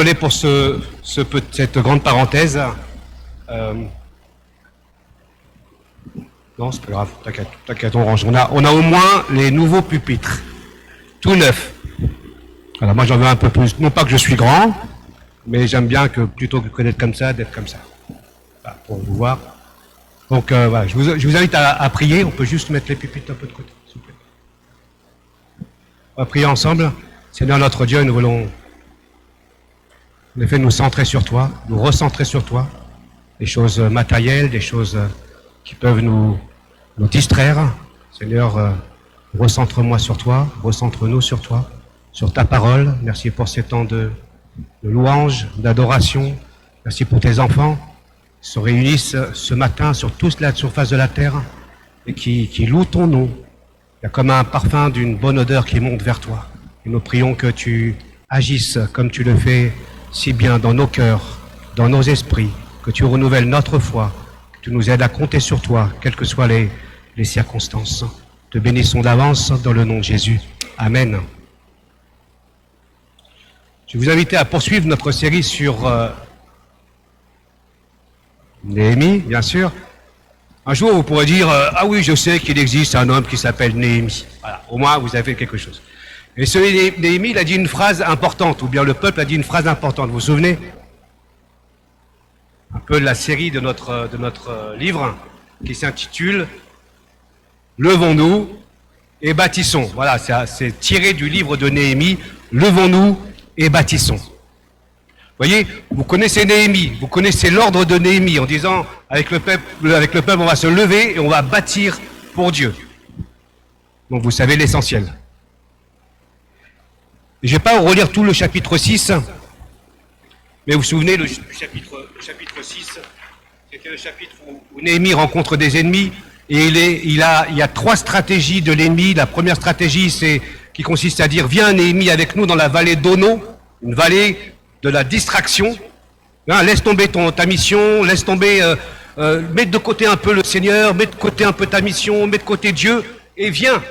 Désolé pour cette grande parenthèse. Non, c'est pas grave, t'inquiète, on range. On a au moins les nouveaux pupitres, tout neufs. Alors moi j'en veux un peu plus. Non pas que je suis grand, mais j'aime bien que plutôt que d'être comme ça, d'être comme ça. Voilà, pour vous voir. Donc voilà, je vous invite à prier. On peut juste mettre les pupitres un peu de côté, s'il vous plaît. On va prier ensemble. Seigneur notre Dieu, nous voulons en effet nous centrer sur toi, nous recentrer sur toi, des choses matérielles, des choses qui peuvent nous distraire. Seigneur, recentre-moi sur toi, recentre-nous sur toi, sur ta parole. Merci pour ces temps de louange, d'adoration. Merci pour tes enfants qui se réunissent ce matin sur toute la surface de la terre et qui louent ton nom. Il y a comme un parfum d'une bonne odeur qui monte vers toi. Et nous prions que tu agisses comme tu le fais si bien dans nos cœurs, dans nos esprits, que tu renouvelles notre foi, que tu nous aides à compter sur toi, quelles que soient les circonstances. Te bénissons d'avance dans le nom de Jésus. Amen. Je vais vous inviter à poursuivre notre série sur Néhémie, bien sûr. Un jour, vous pourrez dire « Ah oui, je sais qu'il existe un homme qui s'appelle Néhémie. » Voilà, au moins, vous avez quelque chose. Et ce Néhémie, il a dit une phrase importante, ou bien le peuple a dit une phrase importante. Vous vous souvenez? Un peu de la série de notre livre, qui s'intitule « Levons-nous et bâtissons ». Voilà, c'est tiré du livre de Néhémie, « Levons-nous et bâtissons ». Vous voyez, vous connaissez Néhémie, vous connaissez l'ordre de Néhémie en disant avec le peuple, on va se lever et on va bâtir pour Dieu. Donc vous savez l'essentiel. Je ne vais pas relire tout le chapitre 6, mais vous vous souvenez, le chapitre 6, c'était le chapitre où Néhémie rencontre des ennemis, et il y a 3 stratégies de l'ennemi. La première stratégie, qui consiste à dire « Viens Néhémie avec nous dans la vallée d'Ono », une vallée de la distraction. Hein, laisse tomber ta mission, laisse tomber, mets de côté un peu le Seigneur, mets de côté un peu ta mission, mets de côté Dieu, et viens.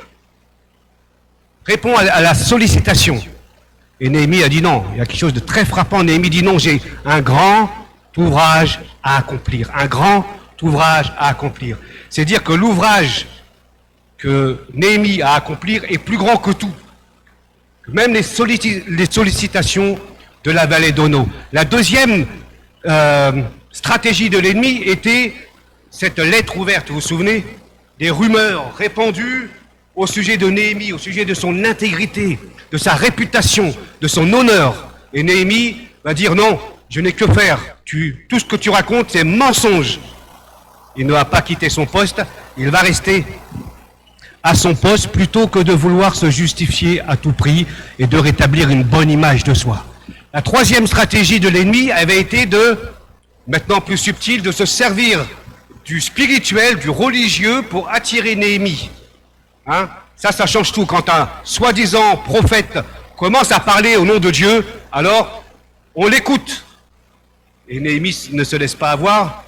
Réponds à la sollicitation. Et Néhémie a dit non. Il y a quelque chose de très frappant. Néhémie dit non, j'ai un grand ouvrage à accomplir. Un grand ouvrage à accomplir. C'est dire que l'ouvrage que Néhémie a à accomplir est plus grand que tout. Même les sollicitations de la vallée d'Ono. La deuxième stratégie de l'ennemi était cette lettre ouverte. Vous vous souvenez? Des rumeurs répandues au sujet de Néhémie, au sujet de son intégrité, de sa réputation, de son honneur. Et Néhémie va dire non, je n'ai que faire. Tout ce que tu racontes, c'est mensonge. Il ne va pas quitter son poste, il va rester à son poste plutôt que de vouloir se justifier à tout prix et de rétablir une bonne image de soi. La troisième stratégie de l'ennemi avait été maintenant plus subtile, de se servir du spirituel, du religieux pour attirer Néhémie. Hein? Ça change tout. Quand un soi-disant prophète commence à parler au nom de Dieu, alors on l'écoute. Et Néhémie ne se laisse pas avoir,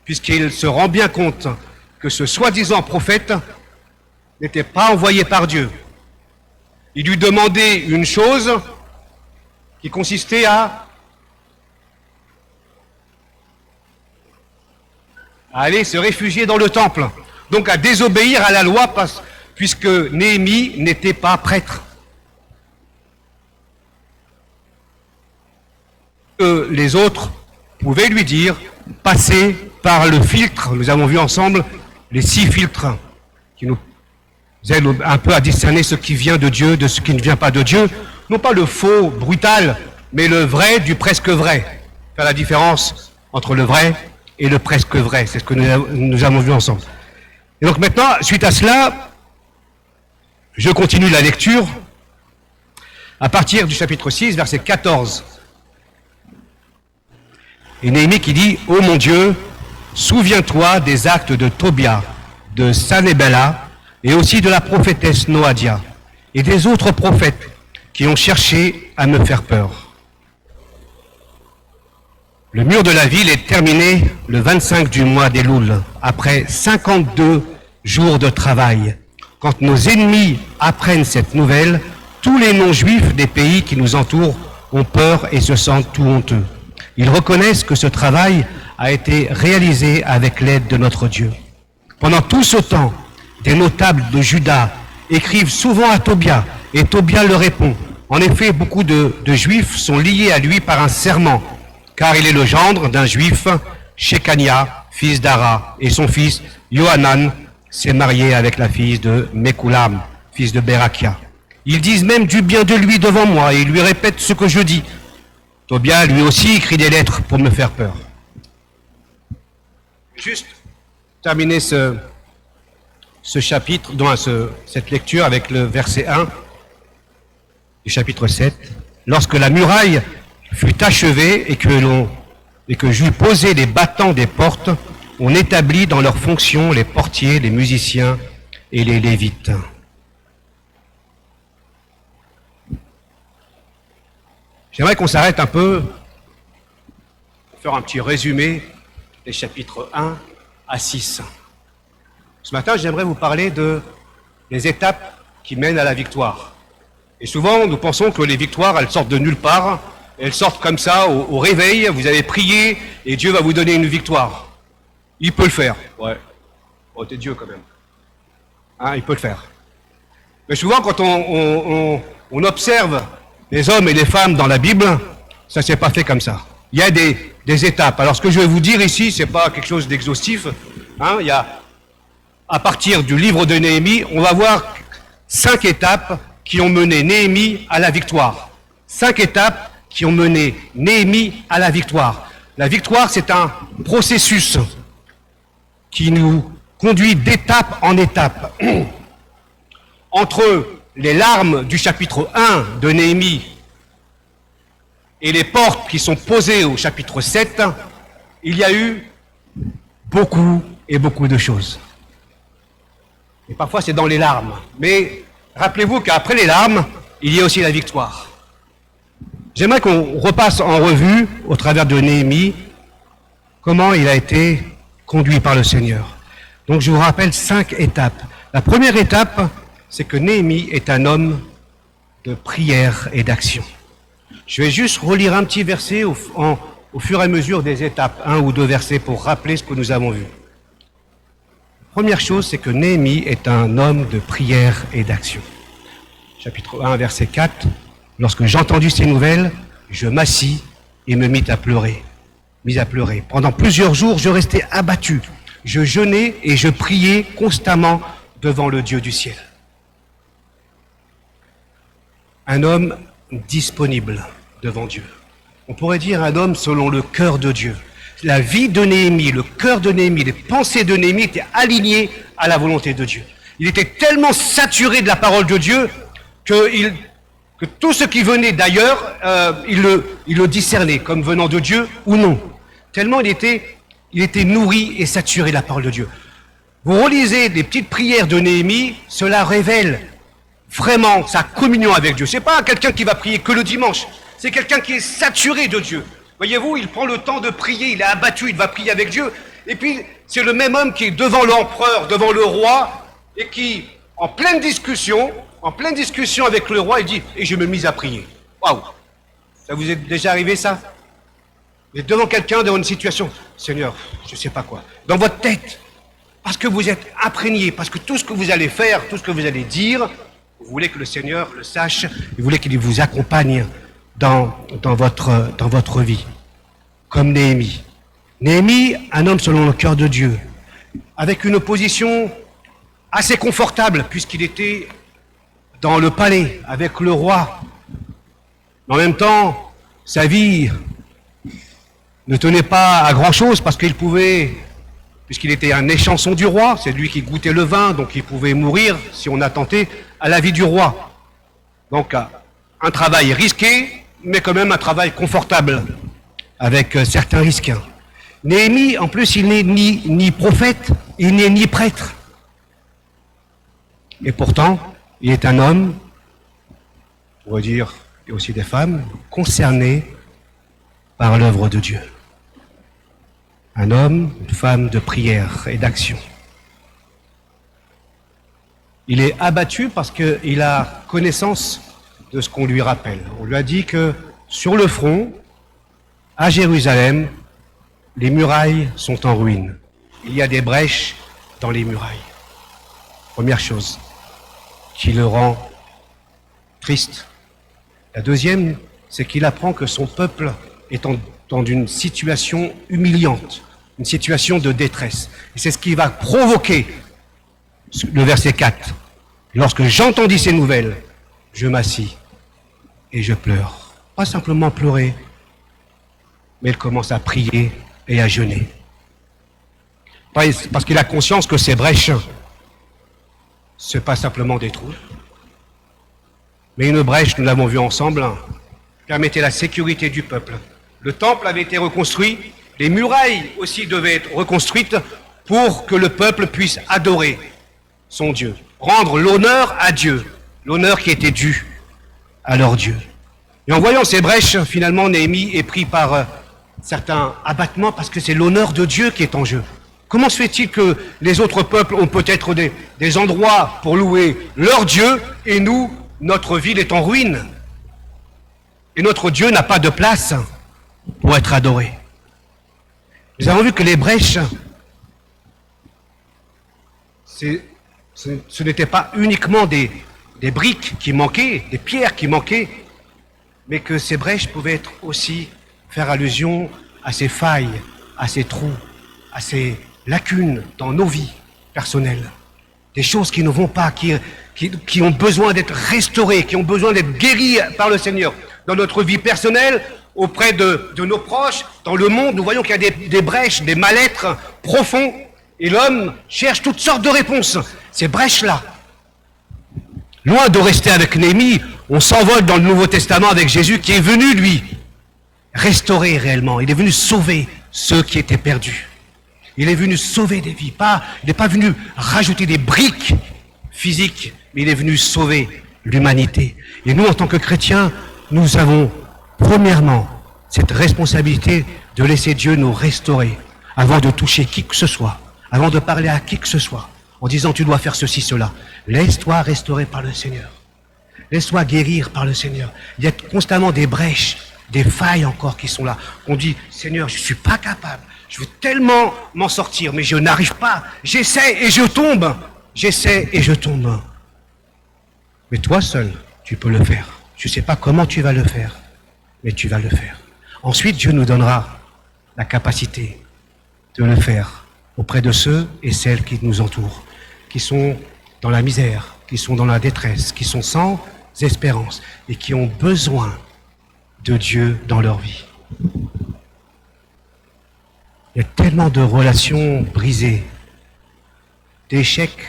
puisqu'il se rend bien compte que ce soi-disant prophète n'était pas envoyé par Dieu. Il lui demandait une chose qui consistait à aller se réfugier dans le temple, donc à désobéir à la loi puisque Néhémie n'était pas prêtre. Les autres pouvaient lui dire, passez par le filtre, nous avons vu ensemble les 6 filtres qui nous aident un peu à discerner ce qui vient de Dieu de ce qui ne vient pas de Dieu. Non pas le faux, brutal, mais le vrai du presque vrai. Faire la différence entre le vrai et le presque vrai. C'est ce que nous avons vu ensemble. Et donc maintenant, suite à cela, je continue la lecture à partir du chapitre 6, verset 14. Et Néhémie qui dit « Ô mon Dieu, souviens-toi des actes de Tobia, de Sanébella, et aussi de la prophétesse Noadia, et des autres prophètes qui ont cherché à me faire peur. Le mur de la ville est terminé le 25 du mois d'Éloul, après 52 jours de travail. Quand nos ennemis apprennent cette nouvelle, tous les non-juifs des pays qui nous entourent ont peur et se sentent tout honteux. Ils reconnaissent que ce travail a été réalisé avec l'aide de notre Dieu. Pendant tout ce temps, des notables de Juda écrivent souvent à Tobia, et Tobia leur répond. En effet, beaucoup de Juifs sont liés à lui par un serment, car il est le gendre d'un Juif, Shekania, fils d'Ara, et son fils, Yohanan, s'est marié avec la fille de Mekoulam, fils de Berakia. Ils disent même du bien de lui devant moi, et ils lui répètent ce que je dis. Tobia, lui aussi, écrit des lettres pour me faire peur. Juste terminer ce chapitre, cette lecture avec le verset 1 du chapitre 7. Lorsque la muraille fut achevée et que j'eus posé les battants des portes, on établit dans leurs fonctions les portiers, les musiciens et les lévites. J'aimerais qu'on s'arrête un peu pour faire un petit résumé des chapitres 1 à 6. Ce matin, j'aimerais vous parler des étapes qui mènent à la victoire. Et souvent, nous pensons que les victoires, elles sortent de nulle part. Elles sortent comme ça, au réveil, vous avez prié, et Dieu va vous donner une victoire. Il peut le faire. Ouais. Oh, t'es Dieu quand même. Hein, il peut le faire. Mais souvent, quand on observe les hommes et les femmes dans la Bible, ça ne s'est pas fait comme ça. Il y a des étapes. Alors, ce que je vais vous dire ici, ce n'est pas quelque chose d'exhaustif. Hein, il y a, à partir du livre de Néhémie, on va voir 5 étapes qui ont mené Néhémie à la victoire. 5 étapes qui ont mené Néhémie à la victoire. La victoire, c'est un processus qui nous conduit d'étape en étape. Entre les larmes du chapitre 1 de Néhémie et les portes qui sont posées au chapitre 7, il y a eu beaucoup et beaucoup de choses. Et parfois c'est dans les larmes. Mais rappelez-vous qu'après les larmes, il y a aussi la victoire. J'aimerais qu'on repasse en revue, au travers de Néhémie, comment il a été conduit par le Seigneur. Donc je vous rappelle 5 étapes. La première étape, c'est que Néhémie est un homme de prière et d'action. Je vais juste relire un petit verset au fur et à mesure des étapes, 1 ou 2 versets pour rappeler ce que nous avons vu. Première chose, c'est que Néhémie est un homme de prière et d'action. Chapitre 1, verset 4. Lorsque j'entendis ces nouvelles, je m'assis et me mis à pleurer. Pendant plusieurs jours, je restais abattu. Je jeûnais et je priais constamment devant le Dieu du ciel. Un homme disponible devant Dieu. On pourrait dire un homme selon le cœur de Dieu. La vie de Néhémie, le cœur de Néhémie, les pensées de Néhémie étaient alignées à la volonté de Dieu. Il était tellement saturé de la parole de Dieu que tout ce qui venait d'ailleurs, il le discernait comme venant de Dieu ou non. Tellement il était nourri et saturé de la parole de Dieu. Vous relisez les petites prières de Néhémie, cela révèle vraiment sa communion avec Dieu. C'est pas quelqu'un qui va prier que le dimanche, c'est quelqu'un qui est saturé de Dieu. Voyez-vous, il prend le temps de prier, il est abattu, il va prier avec Dieu. Et puis, c'est le même homme qui est devant l'empereur, devant le roi, et qui, en pleine discussion avec le roi, il dit « Et je me mis à prier ». Waouh! Ça vous est déjà arrivé, ça? Vous êtes devant quelqu'un, dans une situation, « Seigneur, je ne sais pas quoi ». Dans votre tête, parce que vous êtes imprégné, parce que tout ce que vous allez faire, tout ce que vous allez dire, vous voulez que le Seigneur le sache, vous voulez qu'il vous accompagne dans votre vie, comme Néhémie. Néhémie, un homme selon le cœur de Dieu, avec une position assez confortable, puisqu'il était dans le palais, avec le roi. Mais en même temps, sa vie ne tenait pas à grand-chose, parce qu'il pouvait, puisqu'il était un échanson du roi, c'est lui qui goûtait le vin, donc il pouvait mourir, si on attentait à la vie du roi. Donc, un travail risqué, mais quand même un travail confortable, avec certains risques. Néhémie, en plus, il n'est ni prophète, il n'est ni prêtre. Et pourtant, il est un homme, on va dire, et aussi des femmes, concernés par l'œuvre de Dieu. Un homme, une femme de prière et d'action. Il est abattu parce qu'il a connaissance de ce qu'on lui rappelle. On lui a dit que sur le front, à Jérusalem, les murailles sont en ruine. Il y a des brèches dans les murailles. Première chose qui le rend triste. La deuxième, c'est qu'il apprend que son peuple est dans une situation humiliante, une situation de détresse. Et c'est ce qui va provoquer le verset 4. Lorsque j'entendis ces nouvelles, je m'assis et je pleure. Pas simplement pleurer, mais il commence à prier et à jeûner. Parce qu'il a conscience que ces brèches, ce n'est pas simplement des trous, mais une brèche, nous l'avons vu ensemble, permettait la sécurité du peuple. Le temple avait été reconstruit, les murailles aussi devaient être reconstruites pour que le peuple puisse adorer son Dieu, rendre l'honneur à Dieu, l'honneur qui était dû à leur Dieu. Et en voyant ces brèches, finalement, Néhémie est pris par certains abattements parce que c'est l'honneur de Dieu qui est en jeu. Comment se fait-il que les autres peuples ont peut-être des endroits pour louer leur Dieu et nous, notre ville est en ruine et notre Dieu n'a pas de place pour être adoré. Nous avons vu que les brèches, ce n'était pas uniquement des briques qui manquaient, des pierres qui manquaient, mais que ces brèches pouvaient être aussi faire allusion à ces failles, à ces trous, à ces lacunes dans nos vies personnelles. Des choses qui ne vont pas, qui ont besoin d'être restaurées, qui ont besoin d'être guéries par le Seigneur. Dans notre vie personnelle, auprès de nos proches, dans le monde, nous voyons qu'il y a des brèches, des mal-être profonds, et l'homme cherche toutes sortes de réponses. Ces brèches-là, loin de rester avec Néhémie, on s'envole dans le Nouveau Testament avec Jésus qui est venu, lui, restaurer réellement. Il est venu sauver ceux qui étaient perdus. Il est venu sauver des vies. Il n'est pas venu rajouter des briques physiques, mais il est venu sauver l'humanité. Et nous, en tant que chrétiens, nous avons, premièrement, cette responsabilité de laisser Dieu nous restaurer avant de toucher qui que ce soit, avant de parler à qui que ce soit, en disant tu dois faire ceci, cela. Laisse-toi restaurer par le Seigneur. Laisse-toi guérir par le Seigneur. Il y a constamment des brèches, des failles encore qui sont là. On dit, Seigneur, je ne suis pas capable. Je veux tellement m'en sortir, mais je n'arrive pas. J'essaie et je tombe. J'essaie et je tombe. Mais toi seul, tu peux le faire. Je ne sais pas comment tu vas le faire, mais tu vas le faire. Ensuite, Dieu nous donnera la capacité de le faire auprès de ceux et celles qui nous entourent, qui sont dans la misère, qui sont dans la détresse, qui sont sans espérance et qui ont besoin de Dieu dans leur vie. Il y a tellement de relations brisées, d'échecs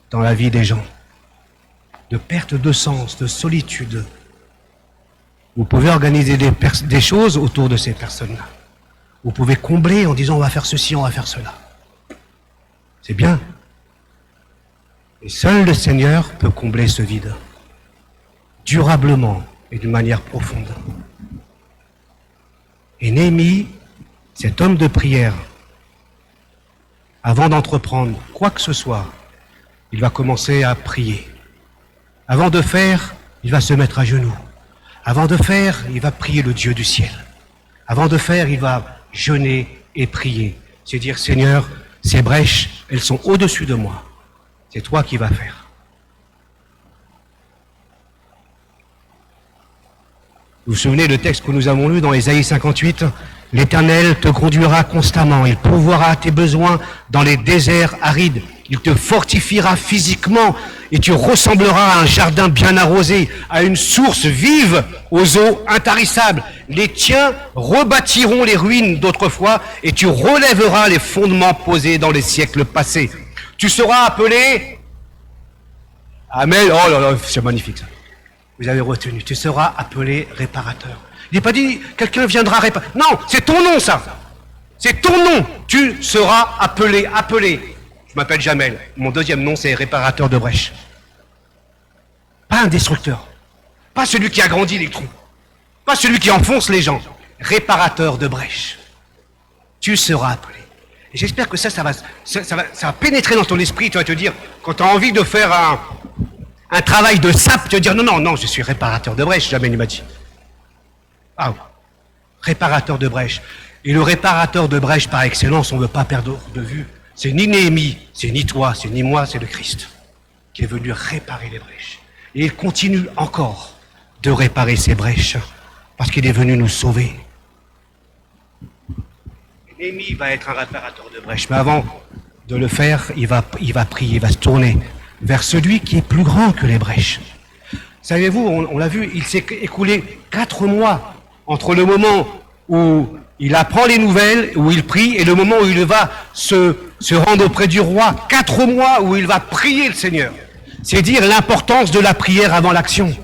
dans la vie des gens, de perte de sens, de solitude. Vous pouvez organiser des choses autour de ces personnes-là. Vous pouvez combler en disant on va faire ceci, on va faire cela. C'est bien. Et seul le Seigneur peut combler ce vide, durablement et d'une manière profonde. Et Néhémie, cet homme de prière, avant d'entreprendre quoi que ce soit, il va commencer à prier. Avant de faire, il va se mettre à genoux. Avant de faire, il va prier le Dieu du ciel. Avant de faire, il va jeûner et prier. C'est dire, Seigneur, ces brèches, elles sont au-dessus de moi. C'est toi qui vas faire. Vous vous souvenez le texte que nous avons lu dans Ésaïe 58 ? L'Éternel te conduira constamment, il pourvoira tes besoins dans les déserts arides, il te fortifiera physiquement et tu ressembleras à un jardin bien arrosé, à une source vive aux eaux intarissables. Les tiens rebâtiront les ruines d'autrefois et tu relèveras les fondements posés dans les siècles passés. Tu seras appelé... Amen, oh là là, c'est magnifique ça. Vous avez retenu, tu seras appelé réparateur. Il n'est pas dit, quelqu'un viendra réparer. Non, c'est ton nom, ça. C'est ton nom. Tu seras appelé. Je m'appelle Jamel. Mon deuxième nom, c'est réparateur de brèches. Pas un destructeur. Pas celui qui agrandit les trous. Pas celui qui enfonce les gens. Réparateur de brèches. Tu seras appelé. Et j'espère que ça va pénétrer dans ton esprit. Tu vas te dire, quand tu as envie de faire un travail de sape, tu vas te dire, non, je suis réparateur de brèches. Jamel, il m'a dit. Ah, réparateur de brèches. Et le réparateur de brèches par excellence, on ne veut pas perdre de vue, c'est ni Néhémie, c'est ni toi, c'est ni moi, c'est le Christ qui est venu réparer les brèches. Et il continue encore de réparer ces brèches parce qu'il est venu nous sauver. Néhémie va être un réparateur de brèches, mais avant de le faire, il va prier, il va se tourner vers celui qui est plus grand que les brèches. Savez-vous, on l'a vu, il s'est écoulé 4 mois entre le moment où il apprend les nouvelles, où il prie, et le moment où il va se rendre auprès du roi. 4 mois où il va prier le Seigneur. C'est dire l'importance de la prière avant l'action.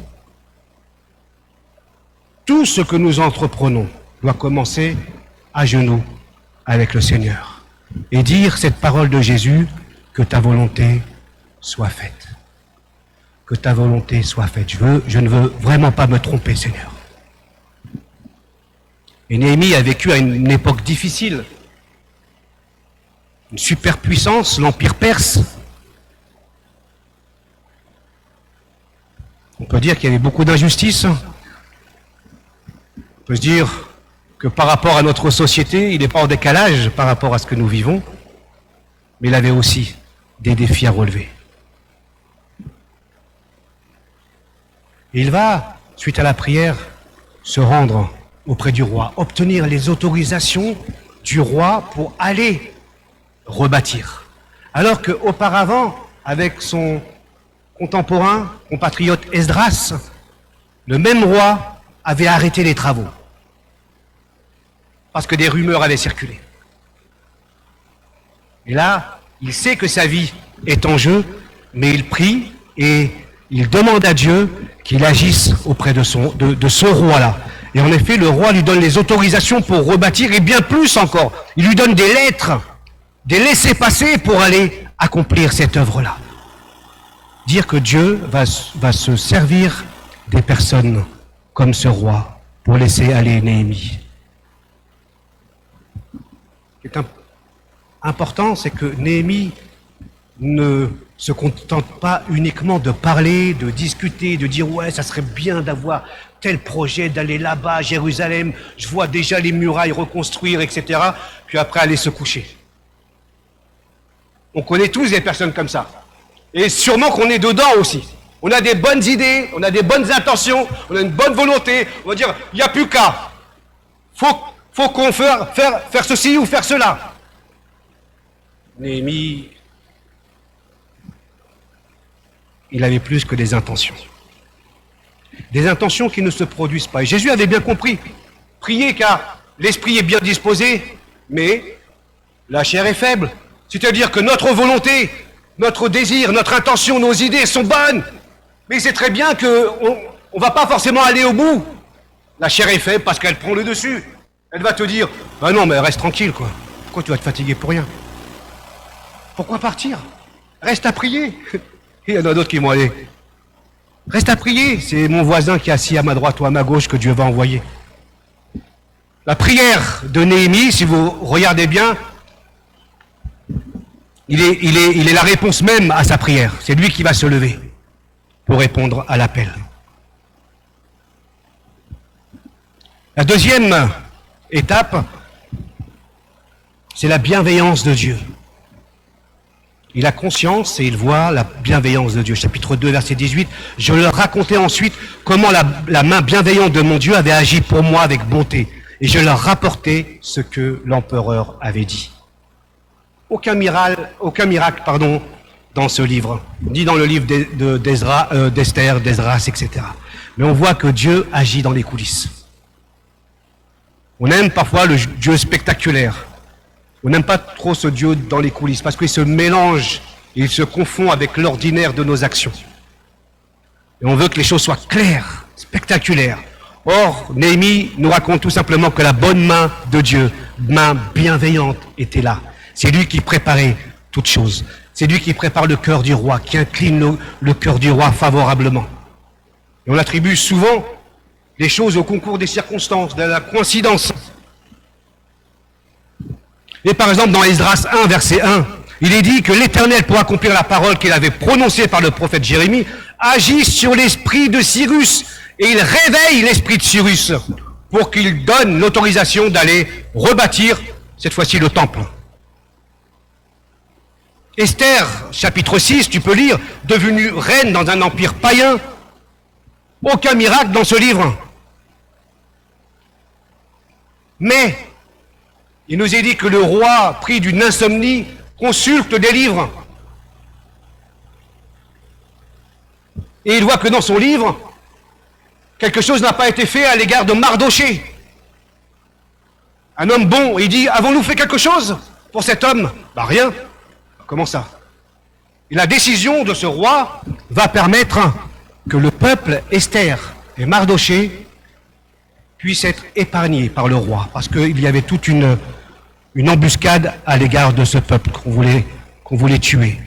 Tout ce que nous entreprenons doit commencer à genoux avec le Seigneur et dire cette parole de Jésus, que ta volonté soit faite. Que ta volonté soit faite. Je ne veux vraiment pas me tromper, Seigneur. Et Néhémie a vécu à une époque difficile. Une superpuissance, l'Empire perse. On peut dire qu'il y avait beaucoup d'injustices. On peut se dire que par rapport à notre société, il n'est pas en décalage par rapport à ce que nous vivons, mais il avait aussi des défis à relever. Et il va, suite à la prière, se rendre auprès du roi, obtenir les autorisations du roi pour aller rebâtir. Alors qu'auparavant, avec son contemporain, compatriote Esdras, le même roi avait arrêté les travaux. Parce que des rumeurs avaient circulé. Et là, il sait que sa vie est en jeu, mais il prie et il demande à Dieu qu'il agisse auprès de son roi-là. Et en effet, le roi lui donne les autorisations pour rebâtir, et bien plus encore. Il lui donne des lettres, des laissez-passer pour aller accomplir cette œuvre-là. Dire que Dieu va se servir des personnes comme ce roi pour laisser aller Néhémie. Ce qui est important, c'est que Néhémie ne se contente pas uniquement de parler, de discuter, de dire « ouais, ça serait bien d'avoir tel projet, d'aller là-bas à Jérusalem, je vois déjà les murailles reconstruire, etc. » Puis après, aller se coucher. On connaît tous des personnes comme ça. Et sûrement qu'on est dedans aussi. On a des bonnes idées, on a des bonnes intentions, on a une bonne volonté. On va dire « il n'y a plus qu'à. Faut qu'on faire ceci ou faire cela. » Néhémie, il avait plus que des intentions. Des intentions qui ne se produisent pas. Et Jésus avait bien compris. Priez car l'esprit est bien disposé, mais la chair est faible. C'est-à-dire que notre volonté, notre désir, notre intention, nos idées sont bonnes. Mais c'est très bien qu'on ne va pas forcément aller au bout. La chair est faible parce qu'elle prend le dessus. Elle va te dire, bah non, mais reste tranquille, quoi. Pourquoi tu vas te fatiguer pour rien? Pourquoi partir? Reste à prier. Il y en a d'autres qui vont aller. Reste à prier. C'est mon voisin qui est assis à ma droite ou à ma gauche que Dieu va envoyer. La prière de Néhémie, si vous regardez bien, il est la réponse même à sa prière. C'est lui qui va se lever pour répondre à l'appel. La deuxième étape, c'est la bienveillance de Dieu. Il a conscience et il voit la bienveillance de Dieu. Chapitre 2, verset 18. « Je leur racontais ensuite comment la main bienveillante de mon Dieu avait agi pour moi avec bonté. Et je leur rapportais ce que l'empereur avait dit. » Aucun miracle, dans ce livre. On dit dans le livre d'Esther, d'Esdras, etc. Mais on voit que Dieu agit dans les coulisses. On aime parfois le Dieu spectaculaire. On n'aime pas trop ce Dieu dans les coulisses parce qu'il se mélange, il se confond avec l'ordinaire de nos actions. Et on veut que les choses soient claires, spectaculaires. Or, Néhémie nous raconte tout simplement que la bonne main de Dieu, main bienveillante, était là. C'est lui qui préparait toutes choses. C'est lui qui prépare le cœur du roi, qui incline le cœur du roi favorablement. Et on attribue souvent les choses au concours des circonstances, de la coïncidence. Et par exemple, dans Esdras 1, verset 1, il est dit que l'Éternel, pour accomplir la parole qu'il avait prononcée par le prophète Jérémie, agit sur l'esprit de Cyrus et il réveille l'esprit de Cyrus pour qu'il donne l'autorisation d'aller rebâtir, cette fois-ci, le temple. Esther, chapitre 6, tu peux lire, devenue reine dans un empire païen. Aucun miracle dans ce livre. Mais, il nous est dit que le roi, pris d'une insomnie, consulte des livres. Et il voit que dans son livre, quelque chose n'a pas été fait à l'égard de Mardoché. Un homme bon, il dit, avons-nous fait quelque chose pour cet homme? Bah rien. Comment ça? Et la décision de ce roi va permettre que le peuple, Esther et Mardoché, puissent être épargnés par le roi, parce qu'il y avait toute une embuscade à l'égard de ce peuple qu'on voulait tuer.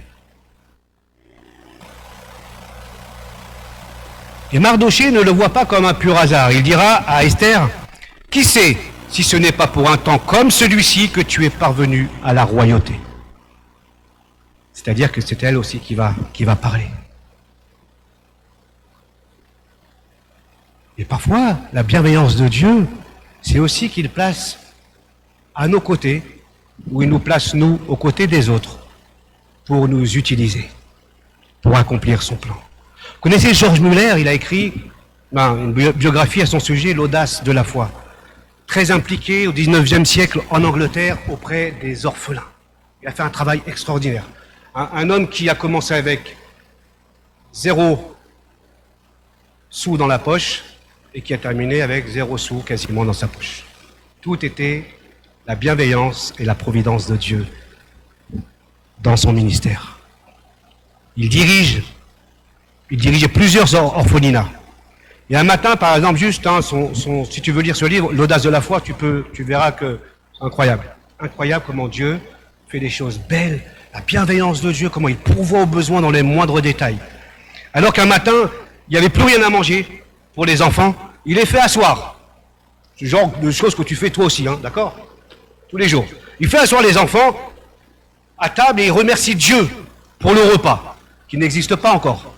Et Mardoché ne le voit pas comme un pur hasard. Il dira à Esther, « Qui sait si ce n'est pas pour un temps comme celui-ci que tu es parvenu à la royauté ?» C'est-à-dire que c'est elle aussi qui va parler. Et parfois, la bienveillance de Dieu, c'est aussi qu'il place à nos côtés, ou il nous place, nous, aux côtés des autres, pour nous utiliser, pour accomplir son plan. Vous connaissez Georges Muller, il a écrit une biographie à son sujet, L'audace de la foi. Très impliqué au XIXe siècle en Angleterre auprès des orphelins. Il a fait un travail extraordinaire. Un homme qui a commencé avec 0 sous dans la poche et qui a terminé avec 0 sous quasiment dans sa poche. Tout était la bienveillance et la providence de Dieu dans son ministère. Il dirigeait plusieurs orphelinats. Et un matin, par exemple, juste, si tu veux lire ce livre, L'audace de la foi, tu verras que c'est incroyable. Incroyable comment Dieu fait des choses belles, la bienveillance de Dieu, comment il pourvoit aux besoins dans les moindres détails. Alors qu'un matin, il n'y avait plus rien à manger pour les enfants, il les fait asseoir. C'est le genre de choses que tu fais toi aussi, d'accord? Tous les jours. Il fait asseoir les enfants à table et il remercie Dieu pour le repas, qui n'existe pas encore.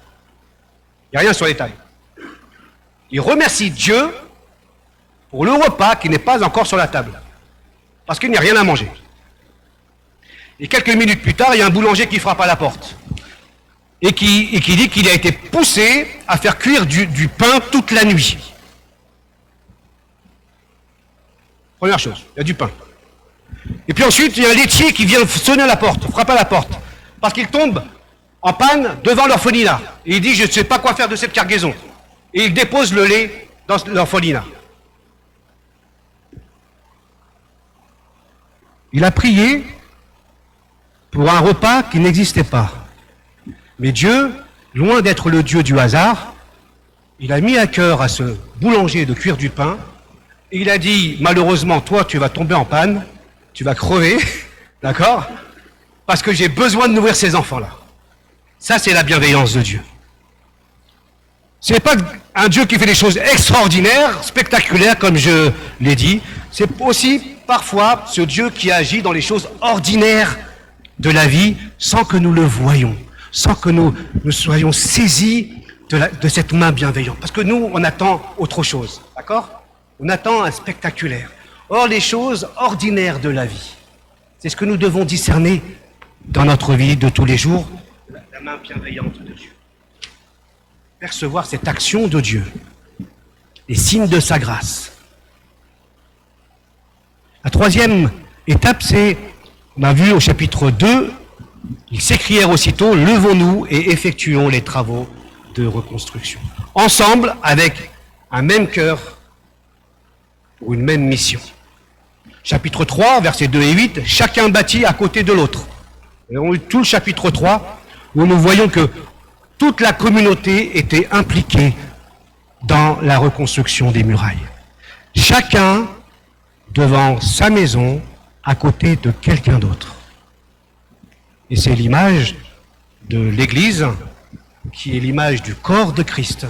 Il n'y a rien sur les tailles. Il remercie Dieu pour le repas qui n'est pas encore sur la table. Parce qu'il n'y a rien à manger. Et quelques minutes plus tard, il y a un boulanger qui frappe à la porte. Et qui dit qu'il a été poussé à faire cuire du pain toute la nuit. Première chose, il y a du pain. Et puis ensuite, il y a un laitier qui vient sonner à la porte, frappe à la porte. Parce qu'il tombe en panne devant l'orphelinat. Et il dit, je ne sais pas quoi faire de cette cargaison. Et il dépose le lait dans l'orphelinat. Il a prié pour un repas qui n'existait pas. Mais Dieu, loin d'être le Dieu du hasard, il a mis à cœur à ce boulanger de cuire du pain, et il a dit, malheureusement, toi, tu vas tomber en panne, tu vas crever, d'accord? Parce que j'ai besoin de nourrir ces enfants-là. Ça, c'est la bienveillance de Dieu. Ce n'est pas un Dieu qui fait des choses extraordinaires, spectaculaires, comme je l'ai dit. C'est aussi, parfois, ce Dieu qui agit dans les choses ordinaires de la vie, sans que nous le voyions, sans que nous soyons saisis de cette main bienveillante. Parce que nous, on attend autre chose, d'accord? On attend un spectaculaire. Or, les choses ordinaires de la vie, c'est ce que nous devons discerner dans notre vie de tous les jours, la main bienveillante de Dieu. Percevoir cette action de Dieu, les signes de sa grâce. La troisième étape, c'est, on a vu au chapitre 2, ils s'écrièrent aussitôt, levons-nous et effectuons les travaux de reconstruction. Ensemble, avec un même cœur, pour une même mission. Chapitre 3, versets 2 et 8, chacun bâtit à côté de l'autre. Et on a eu tout le chapitre 3, où nous voyons que toute la communauté était impliquée dans la reconstruction des murailles. Chacun devant sa maison, à côté de quelqu'un d'autre. Et c'est l'image de l'Église, qui est l'image du corps de Christ.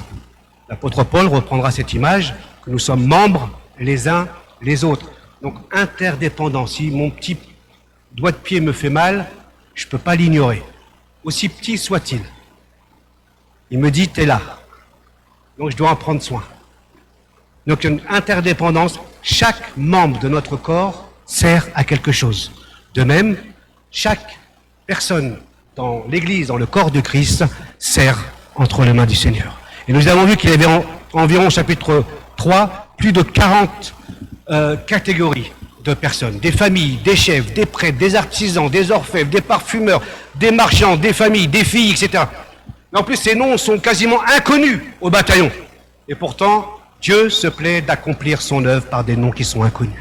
L'apôtre Paul reprendra cette image, que nous sommes membres les uns les autres. Donc interdépendants. Si mon petit doigt de pied me fait mal, je ne peux pas l'ignorer. Aussi petit soit-il. Il me dit, t'es là. Donc je dois en prendre soin. Donc une interdépendance, chaque membre de notre corps sert à quelque chose. De même, chaque personne dans l'Église, dans le corps de Christ, sert entre les mains du Seigneur. Et nous avons vu qu'il y avait environ, chapitre 3, plus de 40 catégories de personnes, des familles, des chefs, des prêtres, des artisans, des orfèvres, des parfumeurs, des marchands, des familles, des filles, etc. Mais en plus, ces noms sont quasiment inconnus au bataillon. Et pourtant, Dieu se plaît d'accomplir son œuvre par des noms qui sont inconnus,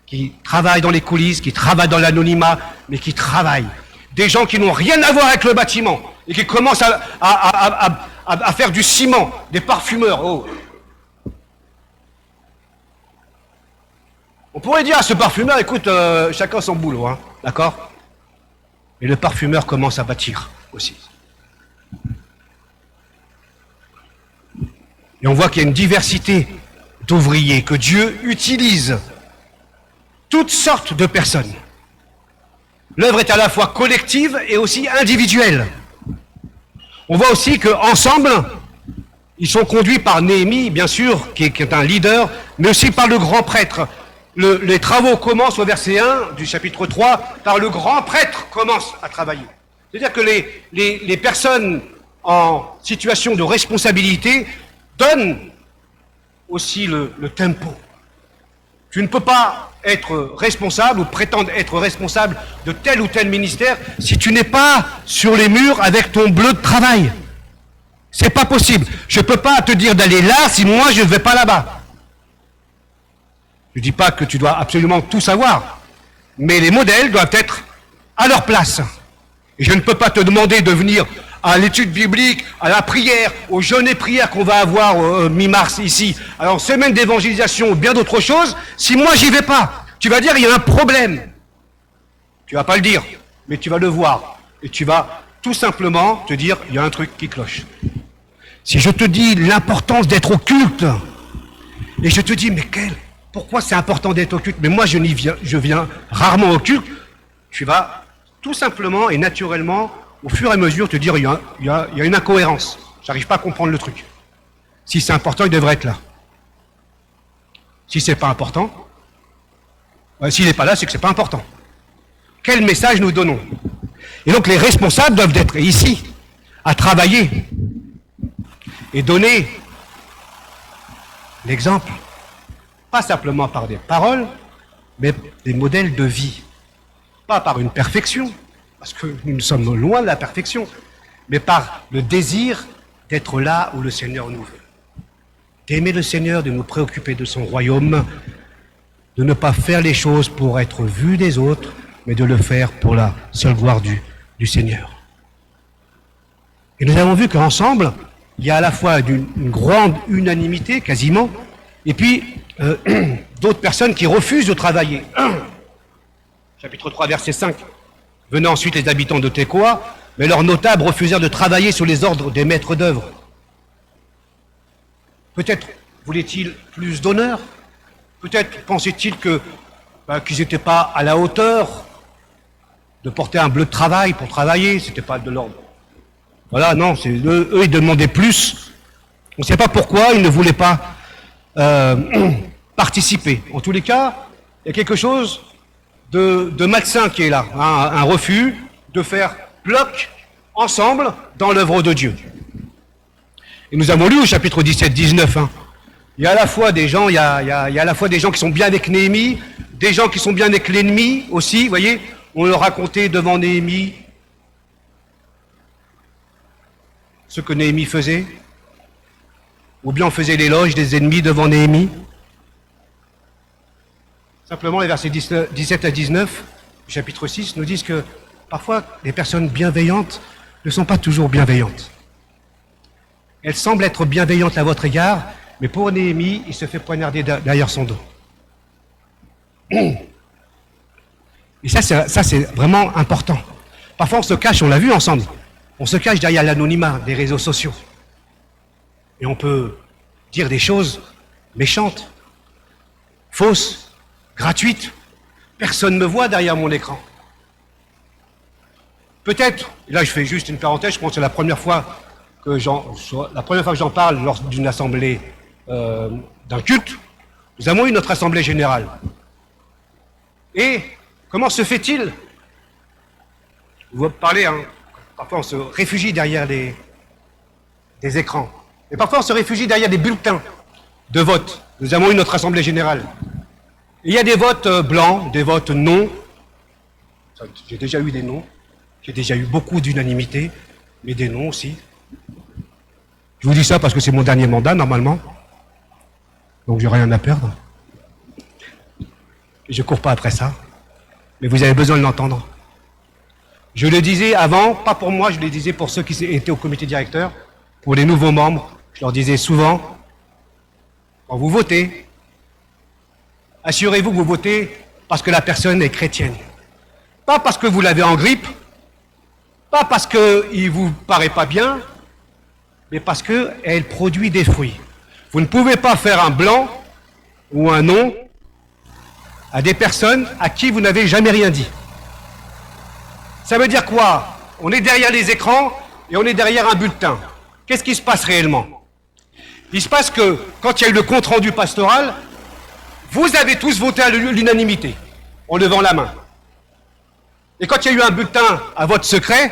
qui travaillent dans les coulisses, qui travaillent dans l'anonymat, mais qui travaillent. Des gens qui n'ont rien à voir avec le bâtiment et qui commencent à faire du ciment, des parfumeurs. Oh. On pourrait dire à ce parfumeur, écoute, chacun son boulot, hein, d'accord? Et le parfumeur commence à bâtir aussi. Et on voit qu'il y a une diversité d'ouvriers, que Dieu utilise toutes sortes de personnes. L'œuvre est à la fois collective et aussi individuelle. On voit aussi qu'ensemble, ils sont conduits par Néhémie, bien sûr, qui est un leader, mais aussi par le grand prêtre. Les travaux commencent au verset 1 du chapitre 3, par le grand prêtre commence à travailler. C'est-à-dire que les personnes en situation de responsabilité donnent aussi le tempo. Tu ne peux pas être responsable ou prétendre être responsable de tel ou tel ministère si tu n'es pas sur les murs avec ton bleu de travail. C'est pas possible. Je ne peux pas te dire d'aller là si moi je ne vais pas là-bas. Je ne dis pas que tu dois absolument tout savoir, mais les modèles doivent être à leur place. Et je ne peux pas te demander de venir à l'étude biblique, à la prière, au jeûne et prière qu'on va avoir mi-mars ici, alors semaine d'évangélisation ou bien d'autres choses, si moi j'y vais pas. Tu vas dire il y a un problème. Tu vas pas le dire, mais tu vas le voir. Et tu vas tout simplement te dire il y a un truc qui cloche. Si je te dis l'importance d'être au culte, et je te dis mais pourquoi c'est important d'être au culte, mais moi je viens rarement au culte, tu vas tout simplement et naturellement au fur et à mesure te dire il y a une incohérence. J'arrive pas à comprendre le truc. Si c'est important, il devrait être là. Si c'est pas important, s'il n'est pas là, c'est que c'est pas important. Quel message nous donnons? Et donc les responsables doivent être ici, à travailler et donner l'exemple, pas simplement par des paroles, mais des modèles de vie. Pas par une perfection, parce que nous sommes loin de la perfection, mais par le désir d'être là où le Seigneur nous veut. D'aimer le Seigneur, de nous préoccuper de son royaume, de ne pas faire les choses pour être vu des autres, mais de le faire pour la seule gloire du Seigneur. Et nous avons vu qu'ensemble, il y a à la fois une grande unanimité, quasiment, et puis d'autres personnes qui refusent de travailler. Chapitre 3, verset 5. Venant ensuite les habitants de Tekoa, mais leurs notables refusèrent de travailler sous les ordres des maîtres d'œuvre. Peut-être voulaient-ils plus d'honneur? Peut-être pensaient-ils qu'ils n'étaient pas à la hauteur de porter un bleu de travail pour travailler, c'était pas de l'ordre. Voilà, non, eux ils demandaient plus. On ne sait pas pourquoi ils ne voulaient pas participer. En tous les cas, il y a quelque chose de malsain qui est là, hein, un refus de faire bloc ensemble dans l'œuvre de Dieu. Et nous avons lu au chapitre 17-19, hein, il y a à la fois des gens, il y a à la fois des gens qui sont bien avec Néhémie, des gens qui sont bien avec l'ennemi aussi, vous voyez, on leur racontait devant Néhémie ce que Néhémie faisait, ou bien on faisait l'éloge des ennemis devant Néhémie. Simplement, les versets 17 à 19, du chapitre 6, nous disent que parfois, les personnes bienveillantes ne sont pas toujours bienveillantes. Elles semblent être bienveillantes à votre égard, mais pour Néhémie, il se fait poignarder derrière son dos. Et ça, c'est vraiment important. Parfois, on se cache, on l'a vu ensemble, on se cache derrière l'anonymat des réseaux sociaux. Et on peut dire des choses méchantes, fausses, gratuites. Personne ne me voit derrière mon écran. Peut-être, là je fais juste une parenthèse, je pense que c'est la première fois que j'en parle lors d'une assemblée d'un culte, nous avons eu notre assemblée générale. Et comment se fait-il? Vous parlez, hein, parfois on se réfugie derrière des écrans. Et parfois on se réfugie derrière des bulletins de vote. Nous avons eu notre assemblée générale. Il y a des votes blancs, des votes non. J'ai déjà eu des non. J'ai déjà eu beaucoup d'unanimité, mais des non aussi. Je vous dis ça parce que c'est mon dernier mandat, normalement. Donc j'ai rien à perdre. Et je ne cours pas après ça. Mais vous avez besoin de l'entendre. Je le disais avant, pas pour moi, je le disais pour ceux qui étaient au comité directeur, pour les nouveaux membres. Je leur disais souvent, quand vous votez, assurez-vous que vous votez parce que la personne est chrétienne. Pas parce que vous l'avez en grippe, pas parce qu'il ne vous paraît pas bien, mais parce qu'elle produit des fruits. Vous ne pouvez pas faire un blanc ou un non à des personnes à qui vous n'avez jamais rien dit. Ça veut dire quoi? On est derrière les écrans et on est derrière un bulletin. Qu'est-ce qui se passe réellement? Il se passe que, quand il y a eu le compte-rendu pastoral, vous avez tous voté à l'unanimité, en levant la main. Et quand il y a eu un bulletin à vote secret,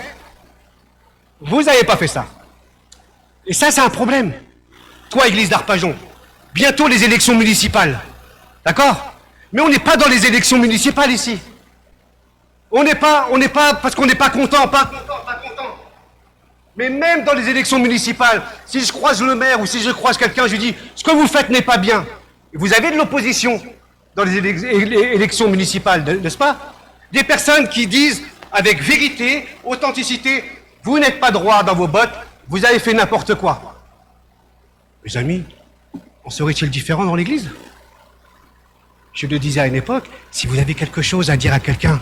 vous n'avez pas fait ça. Et ça, c'est un problème. Toi, Église d'Arpajon, bientôt les élections municipales. D'accord? Mais on n'est pas dans les élections municipales ici. On n'est pas, parce qu'on n'est pas content, pas content. Mais même dans les élections municipales, si je croise le maire ou si je croise quelqu'un, je lui dis, ce que vous faites n'est pas bien. Et vous avez de l'opposition dans les élections municipales, n'est-ce pas? Des personnes qui disent avec vérité, authenticité, vous n'êtes pas droit dans vos bottes, vous avez fait n'importe quoi. Mes amis, en serait-il différent dans l'Église? Je le disais à une époque, si vous avez quelque chose à dire à quelqu'un,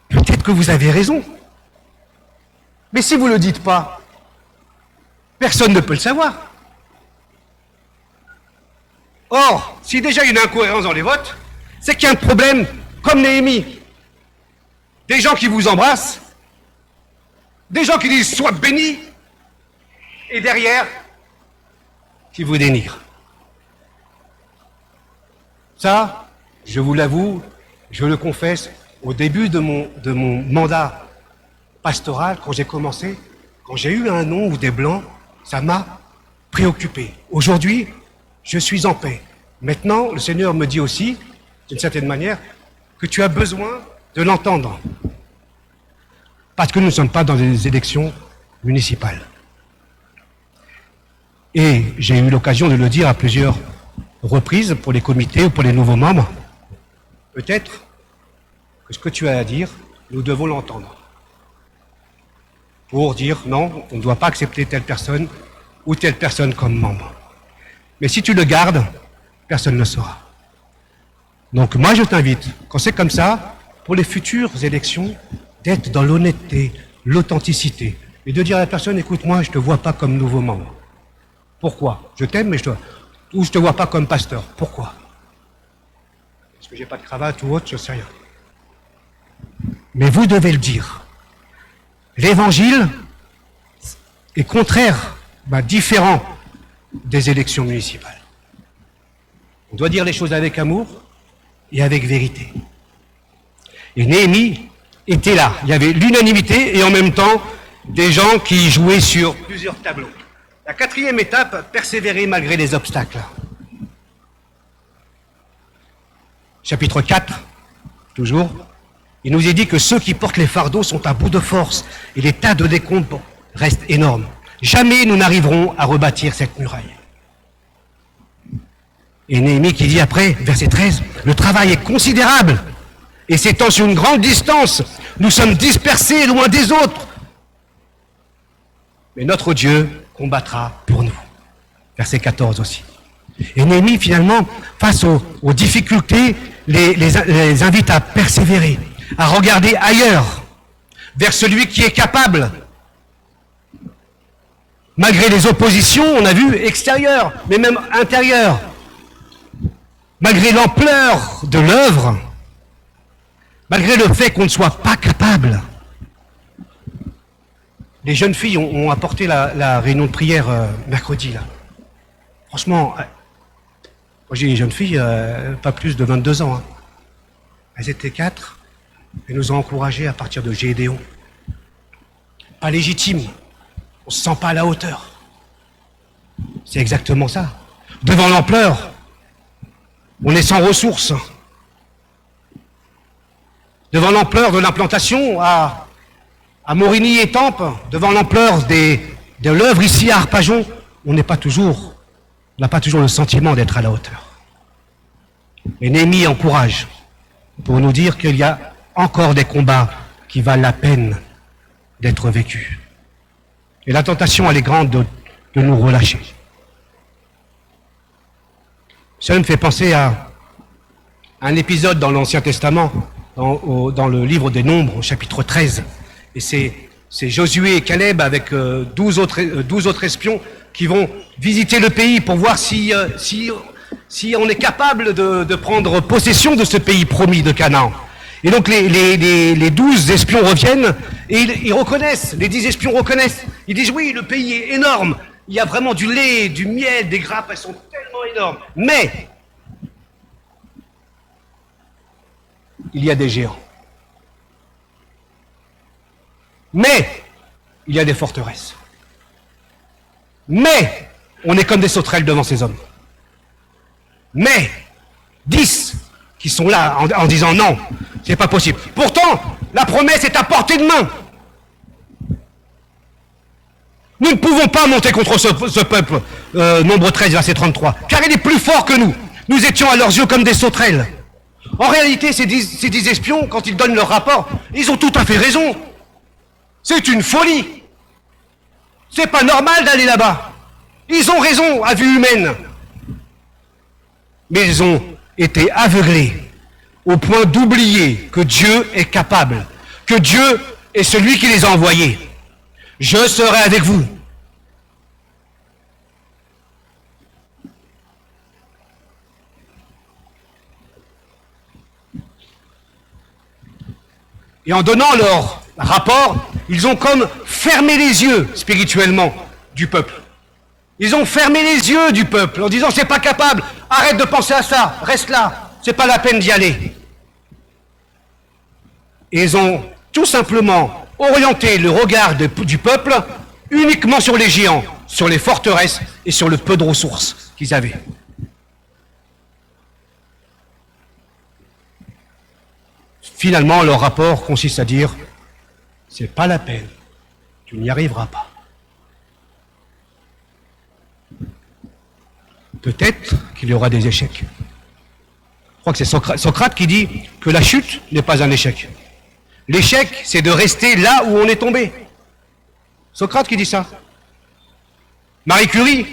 peut-être que vous avez raison. Mais si vous ne le dites pas, personne ne peut le savoir. Or, si déjà il y a une incohérence dans les votes, c'est qu'il y a un problème comme Néhémie. Des gens qui vous embrassent, des gens qui disent « sois béni », et derrière, qui vous dénigrent. Ça, je vous l'avoue, je le confesse, au début de mon mandat pastoral, quand j'ai commencé, quand j'ai eu un non ou des blancs, ça m'a préoccupé. Aujourd'hui, je suis en paix. Maintenant, le Seigneur me dit aussi, d'une certaine manière, que tu as besoin de l'entendre. Parce que nous ne sommes pas dans des élections municipales. Et j'ai eu l'occasion de le dire à plusieurs reprises pour les comités ou pour les nouveaux membres. Peut-être que ce que tu as à dire, nous devons l'entendre. Pour dire non, on ne doit pas accepter telle personne ou telle personne comme membre. Mais si tu le gardes, personne ne le saura. Donc moi je t'invite, quand c'est comme ça, pour les futures élections, d'être dans l'honnêteté, l'authenticité, et de dire à la personne, écoute, moi je ne te vois pas comme nouveau membre. Pourquoi? Je t'aime, mais je ne te vois pas comme pasteur. Pourquoi? Parce que j'ai pas de cravate ou autre, je sais rien. Mais vous devez le dire. L'évangile est contraire, différent des élections municipales. On doit dire les choses avec amour et avec vérité. Et Néhémie était là. Il y avait l'unanimité et en même temps des gens qui jouaient sur plusieurs tableaux. La quatrième étape, persévérer malgré les obstacles. Chapitre 4, toujours. Il nous est dit que ceux qui portent les fardeaux sont à bout de force et les tas de décombres restent énormes. Jamais nous n'arriverons à rebâtir cette muraille. Et Néhémie qui dit après, verset 13, le travail est considérable et s'étend sur une grande distance. Nous sommes dispersés loin des autres. Mais notre Dieu combattra pour nous. Verset 14 aussi. Et Néhémie, finalement, face aux difficultés, les invite à persévérer, à regarder ailleurs, vers celui qui est capable. Malgré les oppositions, on a vu, extérieures, mais même intérieures, malgré l'ampleur de l'œuvre, malgré le fait qu'on ne soit pas capable. Les jeunes filles ont apporté la réunion de prière mercredi, là. Franchement, Moi, j'ai des jeunes filles, pas plus de 22 ans. Hein. Elles étaient 4. Elles nous ont encouragés à partir de Gédéon. Pas légitime. On ne se sent pas à la hauteur. C'est exactement ça. Devant l'ampleur, on est sans ressources. Devant l'ampleur de l'implantation à Morigny et Tampes, devant l'ampleur de l'œuvre ici à Arpajon, on n'a pas toujours le sentiment d'être à la hauteur. Et Néhémie encourage pour nous dire qu'il y a encore des combats qui valent la peine d'être vécus. Et la tentation, elle est grande de nous relâcher. Ça me fait penser à un épisode dans l'Ancien Testament, dans le livre des Nombres, au chapitre 13. Et c'est Josué et Caleb avec 12 autres espions qui vont visiter le pays pour voir si on est capable de prendre possession de ce pays promis de Canaan. Et donc les 12 espions reviennent et ils reconnaissent, les 10 espions reconnaissent. Ils disent oui, le pays est énorme, il y a vraiment du lait, du miel, des grappes, elles sont tellement énormes. Mais il y a des géants. Mais il y a des forteresses. Mais on est comme des sauterelles devant ces hommes. Mais 10 qui sont là en disant non, c'est pas possible. Pourtant, la promesse est à portée de main. Nous ne pouvons pas monter contre ce peuple, Nombre 13, verset 33, car il est plus fort que nous. Nous étions à leurs yeux comme des sauterelles. En réalité, ces 10 espions, quand ils donnent leur rapport, ils ont tout à fait raison. C'est une folie. C'est pas normal d'aller là-bas. Ils ont raison à vue humaine. Mais ils ont été aveuglés au point d'oublier que Dieu est capable, que Dieu est celui qui les a envoyés. Je serai avec vous. Et en donnant leur rapport, ils ont comme fermé les yeux spirituellement du peuple. Ils ont fermé les yeux du peuple en disant c'est pas capable, arrête de penser à ça, reste là, c'est pas la peine d'y aller. Et ils ont tout simplement orienté le regard du peuple uniquement sur les géants, sur les forteresses et sur le peu de ressources qu'ils avaient. Finalement, leur rapport consiste à dire c'est pas la peine, tu n'y arriveras pas. Peut-être qu'il y aura des échecs. Je crois que c'est Socrate qui dit que la chute n'est pas un échec. L'échec, c'est de rester là où on est tombé. Socrate qui dit ça. Marie Curie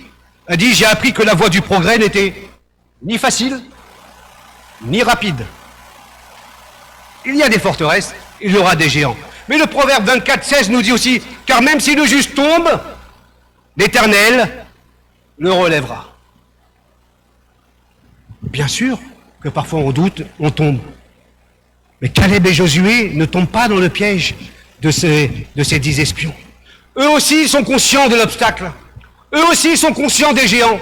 a dit « J'ai appris que la voie du progrès n'était ni facile, ni rapide. Il y a des forteresses, il y aura des géants. » Mais le proverbe 24:16 nous dit aussi « Car même si le juste tombe, l'Éternel le relèvera. » Bien sûr que parfois on doute, on tombe. Mais Caleb et Josué ne tombent pas dans le piège de ces 10 espions. Eux aussi sont conscients de l'obstacle. Eux aussi sont conscients des géants.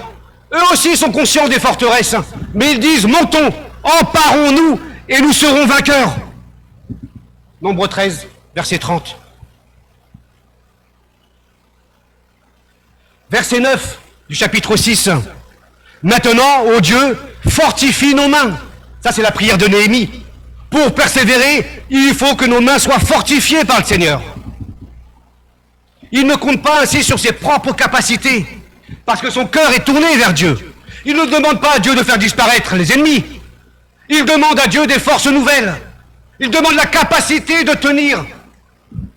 Eux aussi sont conscients des forteresses. Mais ils disent, montons, emparons-nous et nous serons vainqueurs. Nombre 13, verset 30. Verset 9 du chapitre 6. Maintenant, ô Dieu, fortifie nos mains. Ça, c'est la prière de Néhémie. Pour persévérer, il faut que nos mains soient fortifiées par le Seigneur. Il ne compte pas ainsi sur ses propres capacités, parce que son cœur est tourné vers Dieu. Il ne demande pas à Dieu de faire disparaître les ennemis. Il demande à Dieu des forces nouvelles. Il demande la capacité de tenir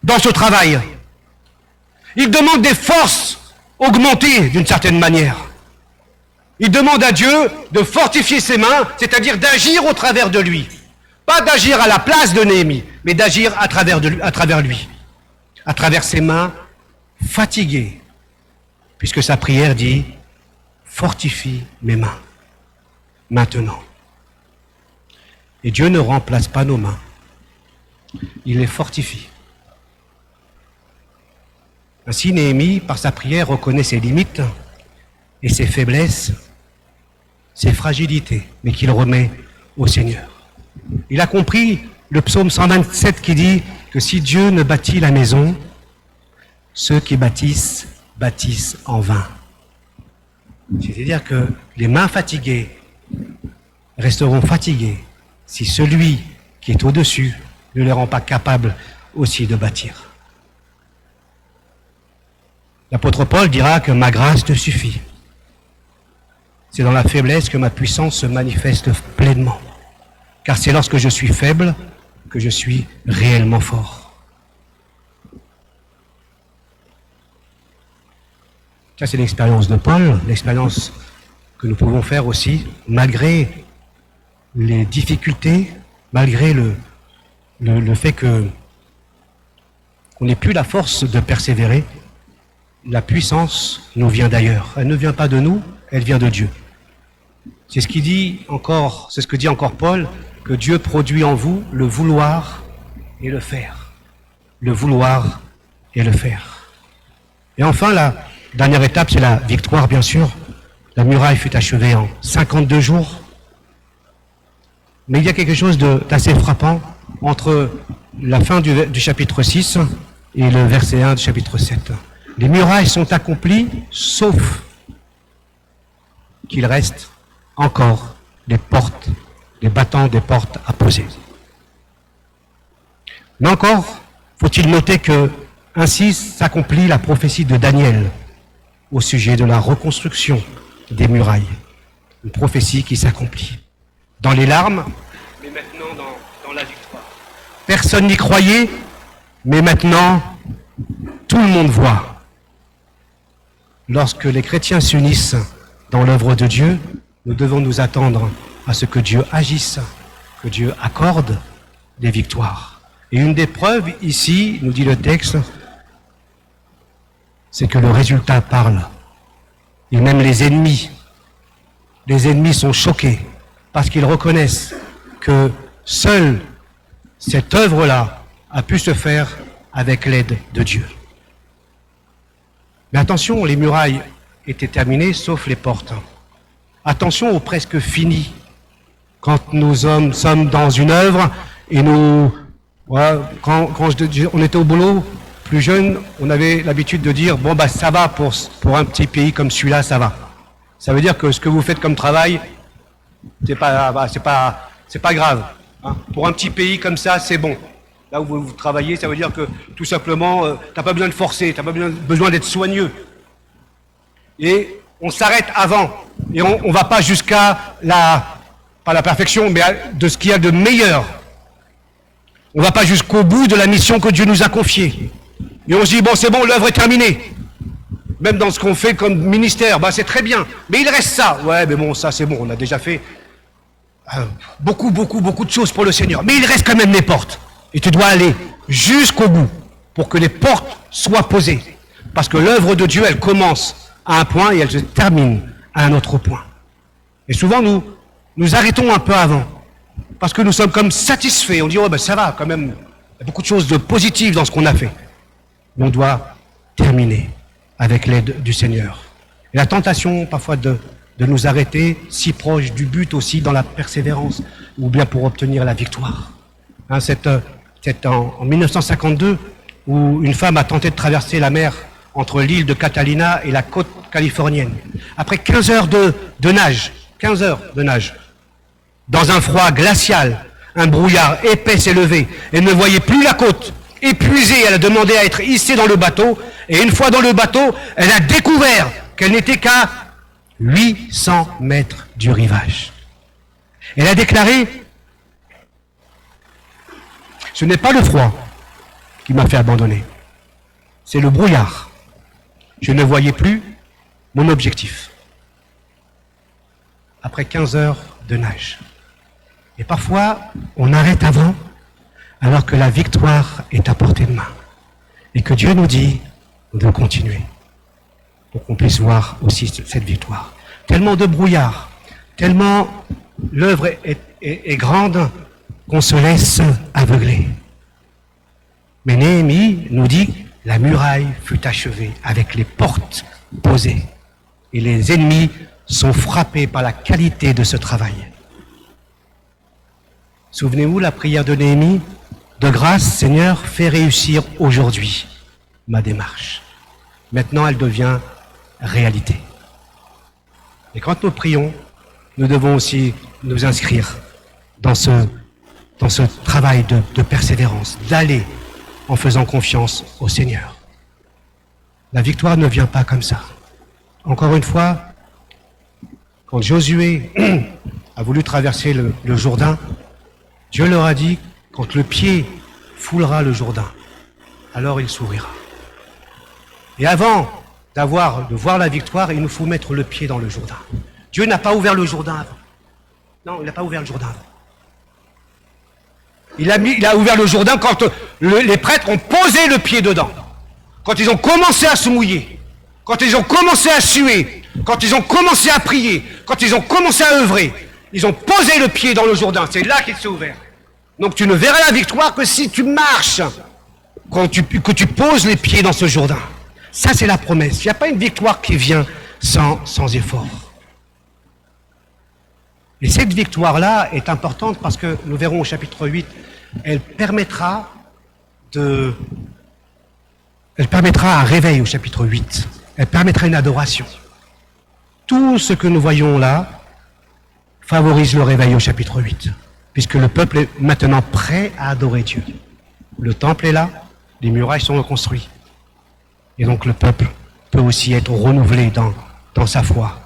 dans ce travail. Il demande des forces augmentées d'une certaine manière. Il demande à Dieu de fortifier ses mains, c'est-à-dire d'agir au travers de lui. Pas d'agir à la place de Néhémie, mais d'agir à travers lui. À travers ses mains fatiguées. Puisque sa prière dit « Fortifie mes mains, maintenant ». Et Dieu ne remplace pas nos mains. Il les fortifie. Ainsi, Néhémie, par sa prière, reconnaît ses limites et ses faiblesses. ses fragilités, mais qu'il remet au Seigneur. Il a compris le psaume 127 qui dit que si Dieu ne bâtit la maison, ceux qui bâtissent, bâtissent en vain. C'est-à-dire que les mains fatiguées resteront fatiguées si celui qui est au-dessus ne les rend pas capables aussi de bâtir. L'apôtre Paul dira que ma grâce te suffit. C'est dans la faiblesse que ma puissance se manifeste pleinement. Car c'est lorsque je suis faible que je suis réellement fort. Ça, c'est l'expérience de Paul, l'expérience que nous pouvons faire aussi, malgré les difficultés, malgré le fait qu'on n'ait plus la force de persévérer. La puissance nous vient d'ailleurs. Elle ne vient pas de nous, elle vient de Dieu. C'est ce que dit encore Paul, que Dieu produit en vous le vouloir et le faire. Le vouloir et le faire. Et enfin, la dernière étape, c'est la victoire, bien sûr. La muraille fut achevée en 52 jours. Mais il y a quelque chose d'assez frappant entre la fin du chapitre 6 et le verset 1 du chapitre 7. Les murailles sont accomplies, sauf qu'il reste encore des portes, des battants des portes à poser. Mais encore, faut-il noter que ainsi s'accomplit la prophétie de Daniel au sujet de la reconstruction des murailles. Une prophétie qui s'accomplit. Dans les larmes, mais maintenant dans la victoire. Personne n'y croyait, mais maintenant, tout le monde voit. Lorsque les chrétiens s'unissent dans l'œuvre de Dieu, nous devons nous attendre à ce que Dieu agisse, que Dieu accorde des victoires. Et une des preuves ici, nous dit le texte, c'est que le résultat parle. Et même les ennemis sont choqués parce qu'ils reconnaissent que seule cette œuvre-là a pu se faire avec l'aide de Dieu. Mais attention, les murailles étaient terminées, sauf les portes. Attention au presque fini. Quand nous sommes dans une œuvre, et quand on était au boulot, plus jeune, on avait l'habitude de dire, bon bah ça va pour un petit pays comme celui-là, ça va. Ça veut dire que ce que vous faites comme travail, c'est pas grave. Hein. Pour un petit pays comme ça, c'est bon. Là où vous travaillez, ça veut dire que tout simplement, t'as pas besoin de forcer, t'as pas besoin d'être soigneux. Et on s'arrête avant. Et on va pas jusqu'à pas la perfection, mais de ce qu'il y a de meilleur. On va pas jusqu'au bout de la mission que Dieu nous a confiée. Et on se dit, bon, c'est bon, l'œuvre est terminée. Même dans ce qu'on fait comme ministère, bah, c'est très bien. Mais il reste ça. Ouais, mais bon, ça, c'est bon, on a déjà fait beaucoup de choses pour le Seigneur. Mais il reste quand même les portes. Et tu dois aller jusqu'au bout pour que les portes soient posées. Parce que l'œuvre de Dieu, elle commence à un point et elle se termine à un autre point. Et souvent, nous arrêtons un peu avant. Parce que nous sommes comme satisfaits. On dit, oh ben ça va, quand même. Il y a beaucoup de choses de positives dans ce qu'on a fait. Mais on doit terminer avec l'aide du Seigneur. Et la tentation, parfois, de nous arrêter si proche du but aussi dans la persévérance, ou bien pour obtenir la victoire. Hein, c'est en 1952 où une femme a tenté de traverser la mer entre l'île de Catalina et la côte californienne. Après 15 heures de nage, 15 heures de nage, dans un froid glacial, un brouillard épais s'est levé, elle ne voyait plus la côte. Épuisée, elle a demandé à être hissée dans le bateau, et une fois dans le bateau, elle a découvert qu'elle n'était qu'à 800 mètres du rivage. Elle a déclaré, ce n'est pas le froid qui m'a fait abandonner, c'est le brouillard. Je ne voyais plus mon objectif. Après 15 heures de nage. Et parfois, on arrête avant, alors que la victoire est à portée de main. Et que Dieu nous dit de continuer, pour qu'on puisse voir aussi cette victoire. Tellement de brouillard, tellement l'œuvre est grande qu'on se laisse aveugler. Mais Néhémie nous dit, la muraille fut achevée avec les portes posées. Et les ennemis sont frappés par la qualité de ce travail. Souvenez-vous la prière de Néhémie ? De grâce, Seigneur, fais réussir aujourd'hui ma démarche. Maintenant, elle devient réalité. Et quand nous prions, nous devons aussi nous inscrire dans ce travail de persévérance, d'aller en faisant confiance au Seigneur. La victoire ne vient pas comme ça. Encore une fois, quand Josué a voulu traverser le Jourdain, Dieu leur a dit, quand le pied foulera le Jourdain, alors il s'ouvrira. Et avant de voir la victoire, il nous faut mettre le pied dans le Jourdain. Dieu n'a pas ouvert le Jourdain avant. Non, il n'a pas ouvert le Jourdain avant. Il a ouvert le Jourdain quand les prêtres ont posé le pied dedans. Quand ils ont commencé à se mouiller. Quand ils ont commencé à suer. Quand ils ont commencé à prier. Quand ils ont commencé à œuvrer. Ils ont posé le pied dans le Jourdain. C'est là qu'il s'est ouvert. Donc tu ne verras la victoire que si tu marches. Que tu poses les pieds dans ce Jourdain. Ça, c'est la promesse. Il n'y a pas une victoire qui vient sans effort. Et cette victoire-là est importante parce que, nous verrons au chapitre 8, elle permettra un réveil au chapitre 8. Elle permettra une adoration. Tout ce que nous voyons là favorise le réveil au chapitre 8, puisque le peuple est maintenant prêt à adorer Dieu. Le temple est là, les murailles sont reconstruites. Et donc le peuple peut aussi être renouvelé dans sa foi.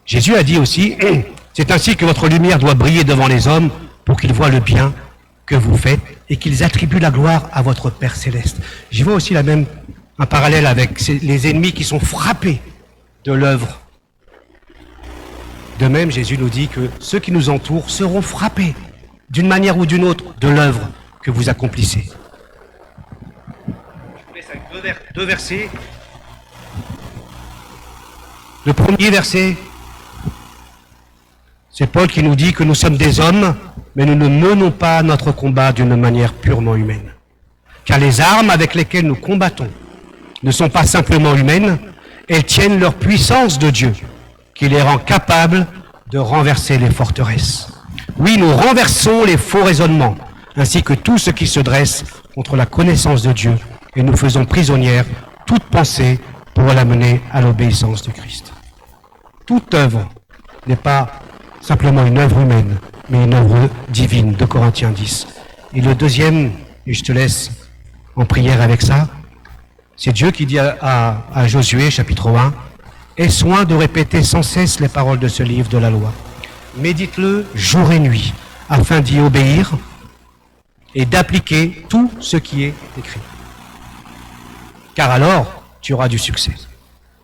Jésus a dit aussi, c'est ainsi que votre lumière doit briller devant les hommes pour qu'ils voient le bien que vous faites et qu'ils attribuent la gloire à votre Père Céleste. J'y vois aussi un parallèle avec les ennemis qui sont frappés de l'œuvre. De même, Jésus nous dit que ceux qui nous entourent seront frappés d'une manière ou d'une autre de l'œuvre que vous accomplissez. Je vous laisse avec deux versets. Le premier verset, c'est Paul qui nous dit que nous sommes des hommes, mais nous ne menons pas notre combat d'une manière purement humaine. Car les armes avec lesquelles nous combattons ne sont pas simplement humaines, elles tiennent leur puissance de Dieu, qui les rend capables de renverser les forteresses. Oui, nous renversons les faux raisonnements, ainsi que tout ce qui se dresse contre la connaissance de Dieu, et nous faisons prisonnière toute pensée pour l'amener à l'obéissance de Christ. Toute œuvre n'est pas simplement une œuvre humaine, mais une œuvre divine, de Corinthiens 10. Et le deuxième, et je te laisse en prière avec ça, c'est Dieu qui dit à Josué, chapitre 1, « Aie soin de répéter sans cesse les paroles de ce livre de la loi. Médite-le jour et nuit, afin d'y obéir et d'appliquer tout ce qui est écrit. Car alors, tu auras du succès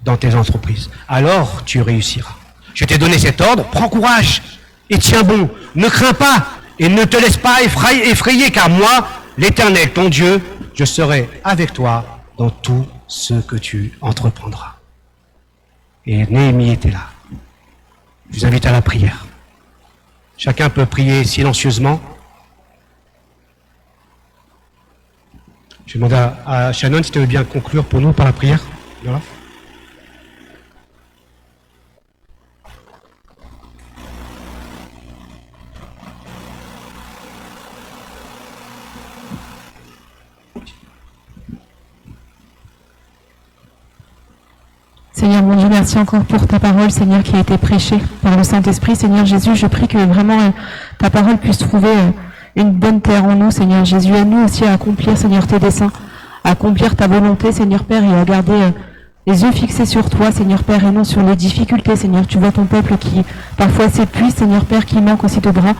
dans tes entreprises. Alors, tu réussiras. Je t'ai donné cet ordre, prends courage et tiens bon. Ne crains pas et ne te laisse pas effrayer, car moi, l'Éternel, ton Dieu, je serai avec toi dans tout ce que tu entreprendras. » Et Néhémie était là. Je vous invite à la prière. Chacun peut prier silencieusement. Je vais demander à Shannon si tu veux bien conclure pour nous par la prière. Voilà. Seigneur mon Dieu, merci encore pour ta parole, Seigneur, qui a été prêchée par le Saint-Esprit. Seigneur Jésus, je prie que vraiment ta parole puisse trouver une bonne terre en nous, Seigneur Jésus. Aide-nous aussi à accomplir, Seigneur, tes desseins, à accomplir ta volonté, Seigneur Père, et à garder les yeux fixés sur toi, Seigneur Père, et non sur les difficultés, Seigneur. Tu vois ton peuple qui parfois s'épuise, Seigneur Père, qui manque aussi de bras.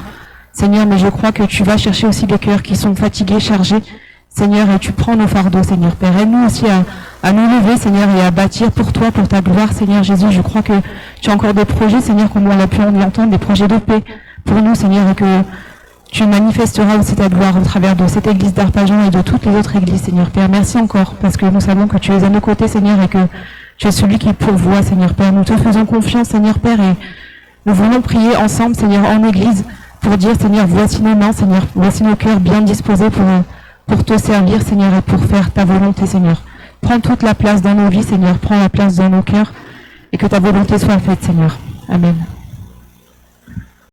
Seigneur, mais je crois que tu vas chercher aussi des cœurs qui sont fatigués, chargés. Seigneur, et tu prends nos fardeaux, Seigneur Père. Aide-nous aussi à nous lever, Seigneur, et à bâtir pour toi, pour ta gloire, Seigneur Jésus. Je crois que tu as encore des projets, Seigneur, comme on l'a pu l'entendre, des projets de paix pour nous, Seigneur, et que tu manifesteras aussi ta gloire au travers de cette église d'Arpajon et de toutes les autres églises, Seigneur Père. Merci encore, parce que nous savons que tu es à nos côtés, Seigneur, et que tu es celui qui pourvoit, Seigneur Père. Nous te faisons confiance, Seigneur Père, et nous voulons prier ensemble, Seigneur, en église, pour dire, Seigneur, voici nos mains, Seigneur, voici nos cœurs bien disposés pour te servir, Seigneur, et pour faire ta volonté, Seigneur. Prends toute la place dans nos vies, Seigneur. Prends la place dans nos cœurs et que ta volonté soit faite, Seigneur. Amen.